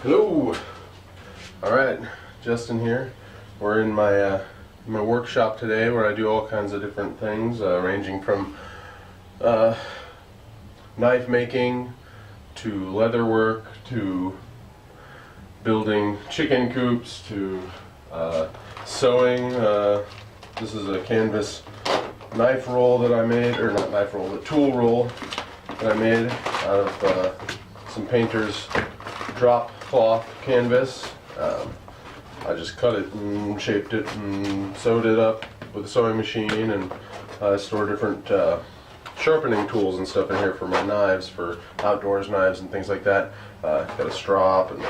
Hello. All right, Justin here. We're in my workshop today, where I do all kinds of different things, ranging from knife making to leather work to building chicken coops to sewing. This is a canvas knife roll that I made, or not knife roll, but tool roll that I made out of some painter's drop cloth canvas. I just cut it and shaped it and sewed it up with a sewing machine, and I store different sharpening tools and stuff in here for my knives, for outdoors knives and things like that. Got a strop and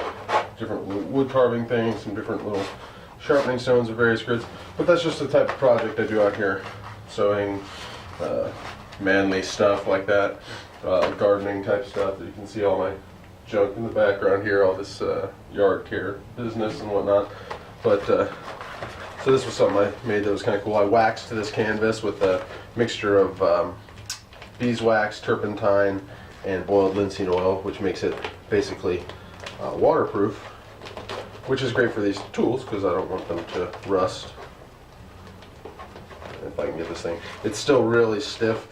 different wood carving things, some different little sharpening stones of various grids. But that's just the type of project I do out here. Sewing, manly stuff like that, gardening type stuff. You can see all my junk in the background here, all this yard care business and whatnot. But so this was something I made that was kind of cool. I waxed this canvas with a mixture of beeswax, turpentine, and boiled linseed oil, which makes it basically waterproof, which is great for these tools because I don't want them to rust. If I can get this thing, it's still really stiff.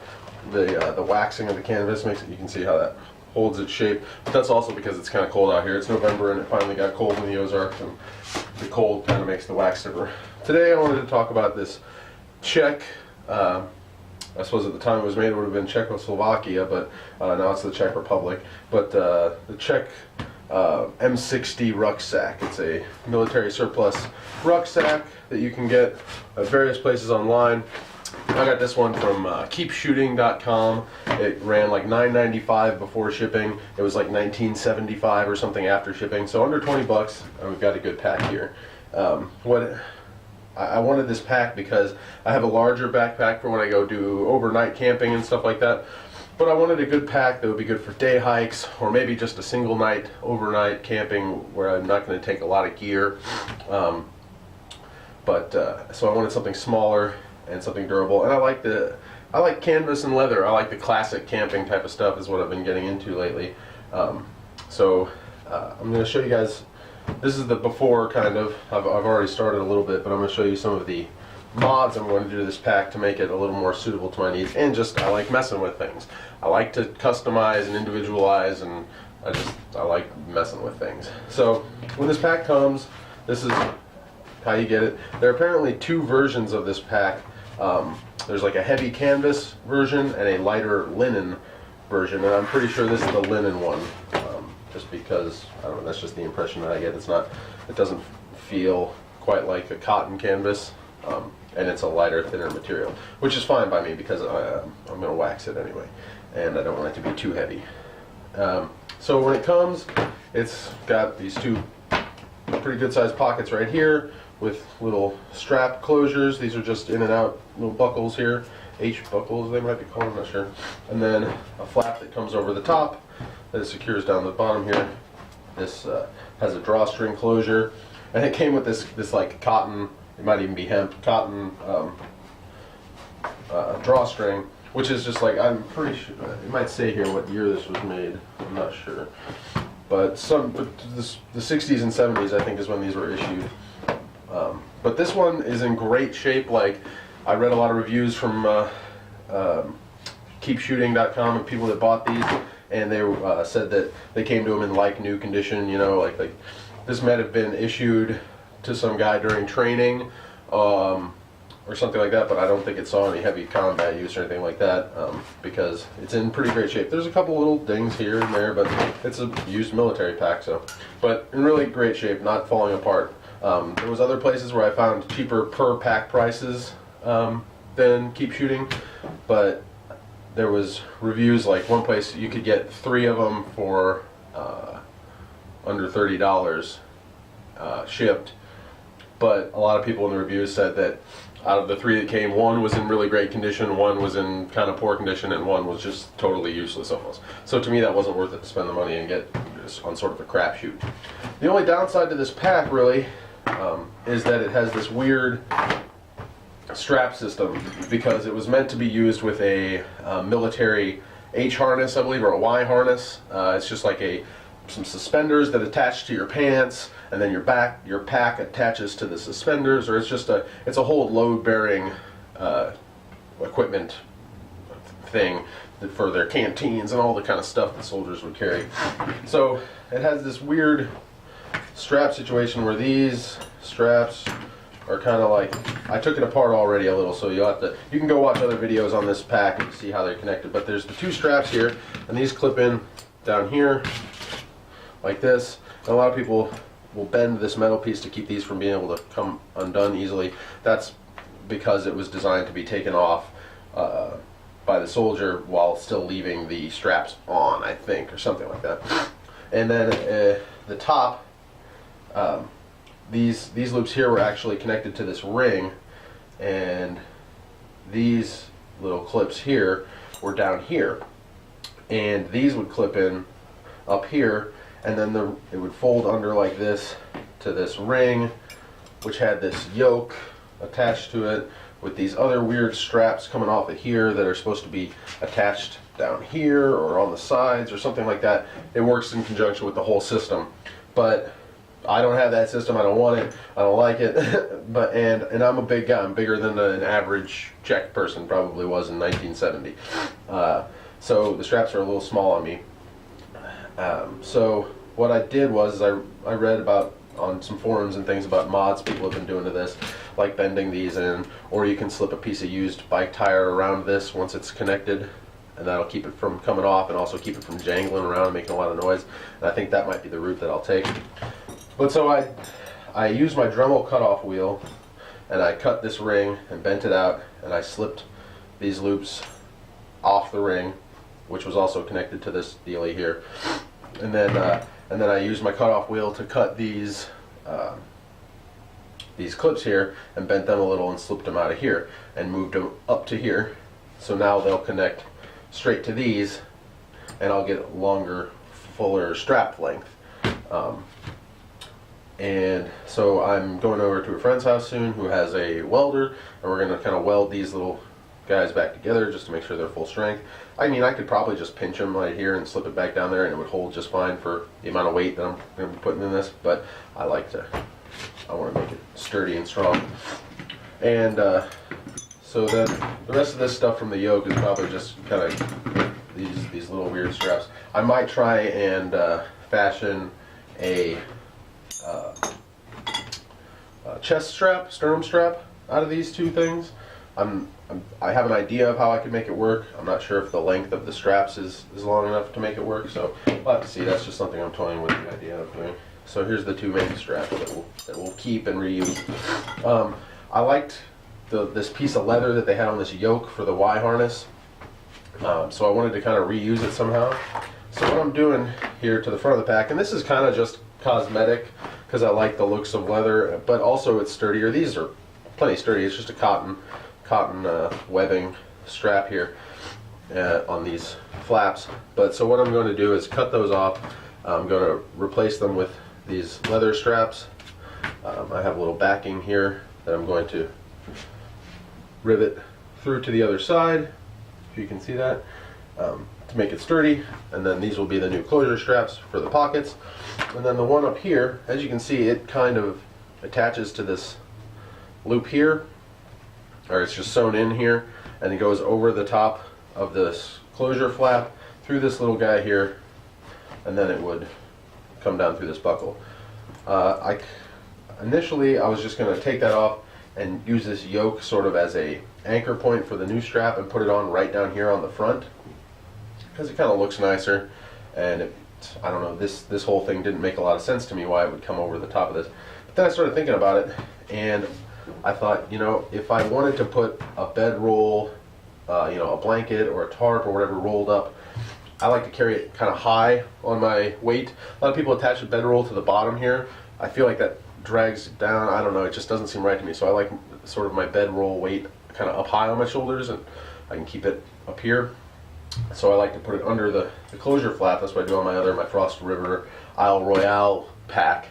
The waxing of the canvas makes it, you can see how that holds its shape, but that's also because it's kind of cold out here. It's November and it finally got cold in the Ozarks, and the cold kind of makes the wax stiffer. Today I wanted to talk about this Czech, I suppose at the time it was made it would have been Czechoslovakia, but now it's the Czech Republic, but the Czech M60 Rucksack. It's a military surplus rucksack that you can get at various places online. I got this one from keepshooting.com. It ran like $9.95 before shipping. It was like $19.75 or something after shipping. So under 20 bucks, and we've got a good pack here. I wanted this pack because I have a larger backpack for when I go do overnight camping and stuff like that. But I wanted a good pack that would be good for day hikes, or maybe just a single night overnight camping where I'm not going to take a lot of gear. So I wanted something smaller and something durable, and I like canvas and leather. I like the classic camping type of stuff is what I've been getting into lately. I'm going to show you guys. This is the before kind of. I've already started a little bit, but I'm going to show you some of the mods I'm going to do to this pack to make it a little more suitable to my needs. And just, I like messing with things. I like to customize and individualize, and I like messing with things. So when this pack comes, this is how you get it. There are apparently two versions of this pack. There's like a heavy canvas version and a lighter linen version, and I'm pretty sure this is the linen one, just because, I don't know, that's just the impression that I get. It doesn't feel quite like a cotton canvas, and it's a lighter, thinner material, which is fine by me because I'm going to wax it anyway, and I don't want it to be too heavy. So when it comes, it's got these two pretty good sized pockets right here with little strap closures. These are just in and out little buckles here, H buckles they might be called, I'm not sure. And then a flap that comes over the top that secures down the bottom here. This has a drawstring closure, and it came with this like cotton, it might even be hemp, cotton drawstring, which is just like, I'm pretty sure, it might say here what year this was made, I'm not sure. But the 60s and 70s I think is when these were issued. But this one is in great shape. Like, I read a lot of reviews from keepshooting.com of people that bought these, and they said that they came to them in like new condition. You know, like this might have been issued to some guy during training, or something like that. But I don't think it saw any heavy combat use or anything like that, because it's in pretty great shape. There's a couple little dings here and there, but it's a used military pack. So, but in really great shape, not falling apart. There was other places where I found cheaper per pack prices than Keep Shooting, but there was reviews, like one place you could get 3 of them for under $30 shipped, but a lot of people in the reviews said that out of the 3 that came, 1 was in really great condition, 1 was in kind of poor condition, and 1 was just totally useless almost. So to me that wasn't worth it to spend the money and get on sort of a crapshoot. The only downside to this pack really is that it has this weird strap system, because it was meant to be used with a military H harness, I believe, or a Y harness. It's just like a some suspenders that attach to your pants, and then your pack attaches to the suspenders, or it's a whole load-bearing equipment thing for their canteens and all the kind of stuff that soldiers would carry. So it has this weird strap situation where these straps are kind of like, I took it apart already a little, so you can go watch other videos on this pack and see how they're connected. But there's the two straps here, and these clip in down here like this. And a lot of people will bend this metal piece to keep these from being able to come undone easily. That's because it was designed to be taken off by the soldier while still leaving the straps on, I think, or something like that. And then the top, these loops here were actually connected to this ring, and these little clips here were down here, and these would clip in up here, and then it would fold under like this to this ring, which had this yoke attached to it with these other weird straps coming off of here that are supposed to be attached down here or on the sides or something like that. It works in conjunction with the whole system, but I don't have that system. I don't want it. I don't like it. and I'm a big guy. I'm bigger than an average Czech person probably was in 1970. So the straps are a little small on me. So what I did was I read about on some forums and things about mods people have been doing to this, like bending these in, or you can slip a piece of used bike tire around this once it's connected, and that'll keep it from coming off and also keep it from jangling around and making a lot of noise. And I think that might be the route that I'll take. But so I used my Dremel cutoff wheel, and I cut this ring and bent it out, and I slipped these loops off the ring, which was also connected to this dealie here, and then I used my cutoff wheel to cut these clips here and bent them a little and slipped them out of here and moved them up to here. So now they'll connect straight to these, and I'll get longer, fuller strap length. And so I'm going over to a friend's house soon who has a welder, and we're going to kind of weld these little guys back together just to make sure they're full strength. I mean, I could probably just pinch them right here and slip it back down there and it would hold just fine for the amount of weight that I'm going to be putting in this, but I want to make it sturdy and strong. And so then the rest of this stuff from the yoke is probably just kind of these little weird straps. I might try and fashion a chest strap, sternum strap out of these two things. I have an idea of how I could make it work. I'm not sure if the length of the straps is long enough to make it work, so we'll have to see. That's just something I'm toying with the idea of doing. So here's the two main straps that we'll keep and reuse. I liked this piece of leather that they had on this yoke for the Y harness, so I wanted to kind of reuse it somehow. So what I'm doing here to the front of the pack, and this is kind of just cosmetic because I like the looks of leather, but also it's sturdier. These are plenty sturdy. It's just a cotton webbing strap here on these flaps. But so what I'm going to do is cut those off. I'm going to replace them with these leather straps. I have a little backing here that I'm going to rivet through to the other side, if you can see that, to make it sturdy. And then these will be the new closure straps for the pockets. And then the one up here, as you can see, it kind of attaches to this loop here, or it's just sewn in here, and it goes over the top of this closure flap through this little guy here, and then it would come down through this buckle. Initially I was just going to take that off and use this yoke sort of as a anchor point for the new strap and put it on right down here on the front, because it kind of looks nicer. And I don't know, this whole thing didn't make a lot of sense to me why it would come over the top of this. But then I started thinking about it, and I thought, you know, if I wanted to put a bedroll, a blanket or a tarp or whatever rolled up, I like to carry it kind of high on my weight. A lot of people attach a bedroll to the bottom here. I feel like that drags it down. I don't know, it just doesn't seem right to me. So I like sort of my bedroll weight kind of up high on my shoulders, and I can keep it up here. So I like to put it under the closure flap. That's what I do on my Frost River Isle Royale pack.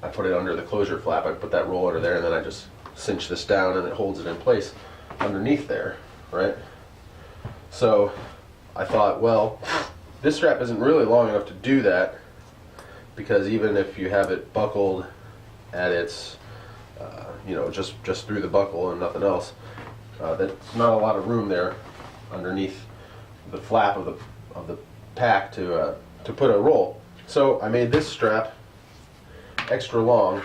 I put it under the closure flap. I put that roll under there, and then I just cinch this down, and it holds it in place underneath there, right? So I thought, well, this strap isn't really long enough to do that, because even if you have it buckled at its, you know, just through the buckle and nothing else, there's not a lot of room there underneath the flap of the pack to put a roll. So I made this strap extra long,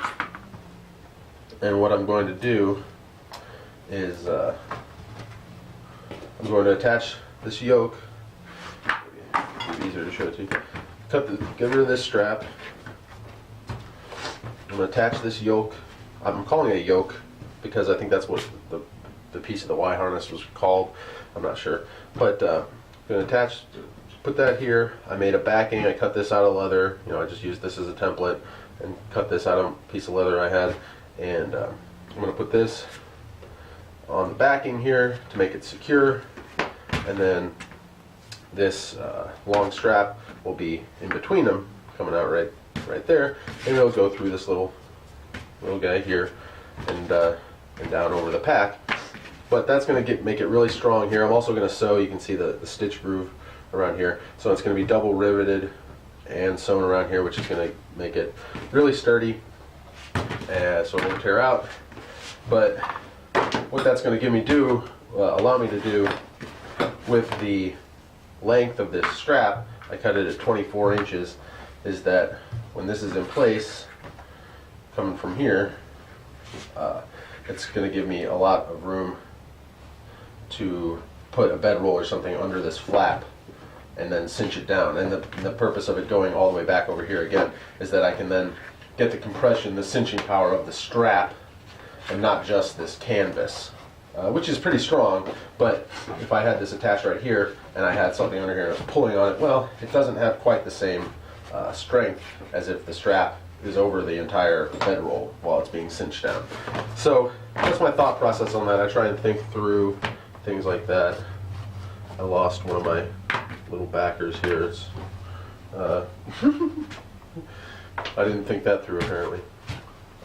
and what I'm going to do is I'm going to attach this yoke. It'll be easier to show it to you. Get rid of this strap. I'm going to attach this yoke. I'm calling it a yoke because I think that's what the piece of the Y harness was called. I'm not sure, but I'm going to put that here. I made a backing. I cut this out of leather. You know, I just used this as a template and cut this out of a piece of leather I had, and I'm going to put this on the backing here to make it secure, and then this long strap will be in between them, coming out right there, and it'll go through this little guy here and down over the pack. But that's going to make it really strong here. I'm also going to sew. You can see the stitch groove around here, so it's going to be double riveted and sewn around here, which is going to make it really sturdy, so it won't tear out. But what that's going to allow me to do with the length of this strap, I cut it at 24 inches, is that when this is in place, coming from here, it's going to give me a lot of room to put a bedroll or something under this flap and then cinch it down. And the purpose of it going all the way back over here again is that I can then get the compression, the cinching power of the strap, and not just this canvas, which is pretty strong. But if I had this attached right here and I had something under here and I was pulling on it, well, it doesn't have quite the same strength as if the strap is over the entire bedroll while it's being cinched down. So that's my thought process on that. I try and think through things like that. I lost one of my little backers here. It's I didn't think that through, apparently.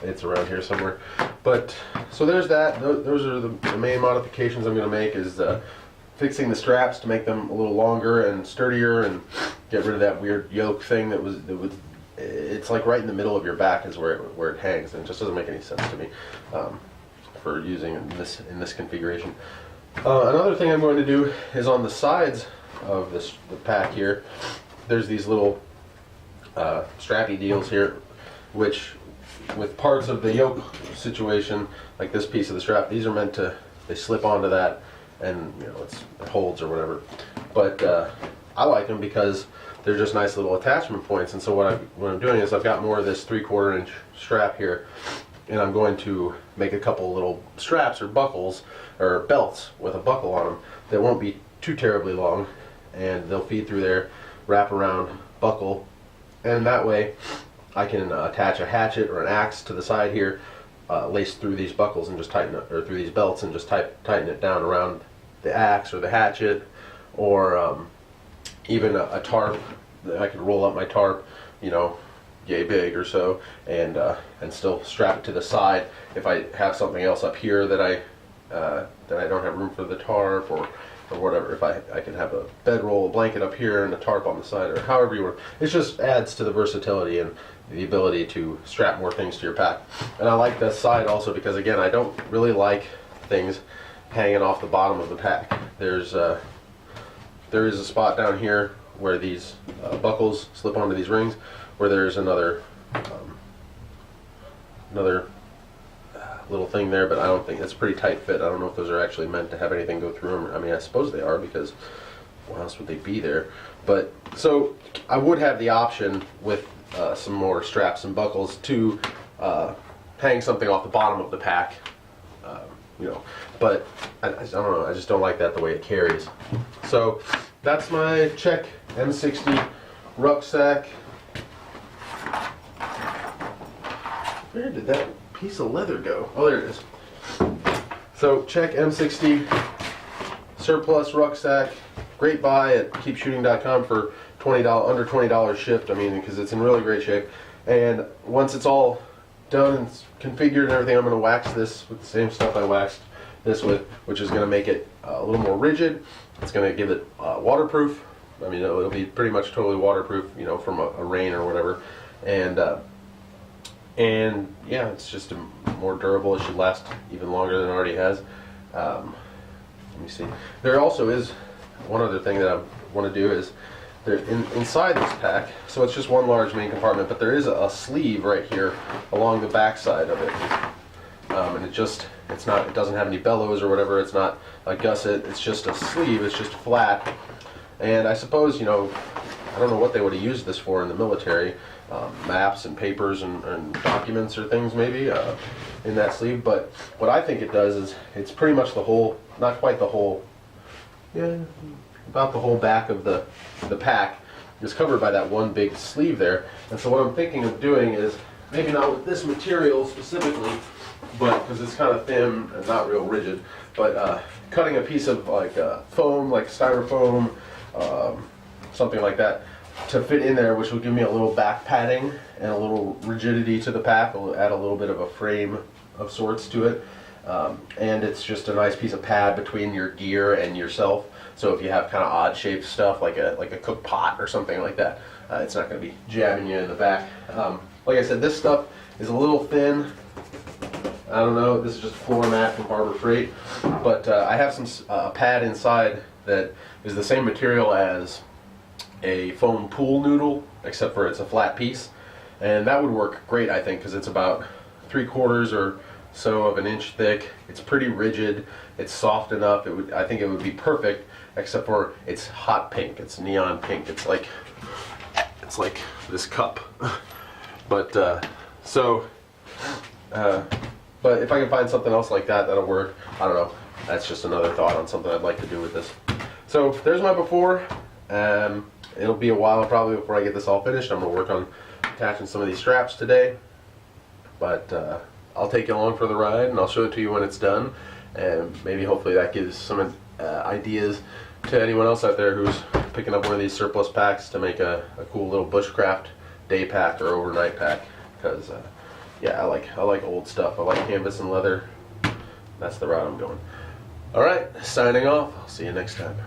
It's around here somewhere. But so there's that. Those are the main modifications I'm going to make, is fixing the straps to make them a little longer and sturdier, and get rid of that weird yoke thing that would it's like right in the middle of your back is where it hangs, and it just doesn't make any sense to me for using in this configuration. Another thing I'm going to do is on the sides of the pack here, there's these little strappy deals here, which with parts of the yoke situation, like this piece of the strap, these are meant to, they slip onto that, and you know, it holds or whatever. But I like them because they're just nice little attachment points. And so what I'm doing is I've got more of this 3/4 inch strap here, and I'm going to make a couple little straps or buckles or belts with a buckle on them that won't be too terribly long, and they'll feed through there, wrap around, buckle, and that way I can attach a hatchet or an axe to the side here, lace through these buckles and just tighten it, or through these belts and just tighten it down around the axe or the hatchet, or even a tarp. I could roll up my tarp, you know, yay big or so, and still strap it to the side if I have something else up here that I don't have room for the tarp, or whatever. If I can have a bedroll, a blanket up here, and a tarp on the side, or however you want. It just adds to the versatility and the ability to strap more things to your pack. And I like this side also because, again, I don't really like things hanging off the bottom of the pack. There is a spot down here where these buckles slip onto these rings, where there's another little thing there, but I don't think it's a pretty tight fit. I don't know if those are actually meant to have anything go through them. I mean, I suppose they are, because why else would they be there? But so I would have the option with some more straps and buckles to hang something off the bottom of the pack, you know. But I don't know. I just don't like that the way it carries. So that's my Czech M60 Rucksack. Where did that piece of leather go? Oh, there it is. So Czech M60 surplus rucksack. Great buy at keepshooting.com for under $20 shipped. I mean, because it's in really great shape. And once it's all done and configured and everything, I'm going to wax this with the same stuff I waxed this with, which is going to make it a little more rigid. It's going to give it waterproof, I mean, it'll be pretty much totally waterproof, you know, from a rain or whatever. And yeah, it's just more durable. It should last even longer than it already has. Let me see. There also is one other thing that I want to do is inside this pack. So it's just one large main compartment, but there is a sleeve right here along the back side of it, and it doesn't have any bellows or whatever. It's not a gusset. It's just a sleeve. It's just flat. And I suppose, you know, I don't know what they would have used this for in the military. Maps and papers and documents or things maybe in that sleeve. But what I think it does is it's pretty much the whole, not quite the whole, yeah, about the whole back of the pack is covered by that one big sleeve there. And so what I'm thinking of doing is, maybe not with this material specifically, but because it's kind of thin and not real rigid, but cutting a piece of like foam, like styrofoam, something like that, to fit in there, which will give me a little back padding and a little rigidity to the pack. It'll add a little bit of a frame of sorts to it, and it's just a nice piece of pad between your gear and yourself. So if you have kind of odd shaped stuff like a cook pot or something like that, it's not going to be jamming you in the back. Like I said, this stuff is a little thin. I don't know, this is just floor mat from Harbor Freight, but I have some pad inside that is the same material as a foam pool noodle, except for it's a flat piece, and that would work great, I think, because it's about 3/4 or so of an inch thick. It's pretty rigid. It's soft enough. I think it would be perfect, except for it's hot pink. It's neon pink. It's like this cup. But but if I can find something else like that, that'll work. I don't know. That's just another thought on something I'd like to do with this. So there's my before. It'll be a while probably before I get this all finished. I'm going to work on attaching some of these straps today. But I'll take you along for the ride, and I'll show it to you when it's done. And maybe hopefully that gives some ideas to anyone else out there who's picking up one of these surplus packs to make a cool little bushcraft day pack or overnight pack. Because yeah, I like old stuff. I like canvas and leather. That's the route I'm going. Alright, signing off. I'll see you next time.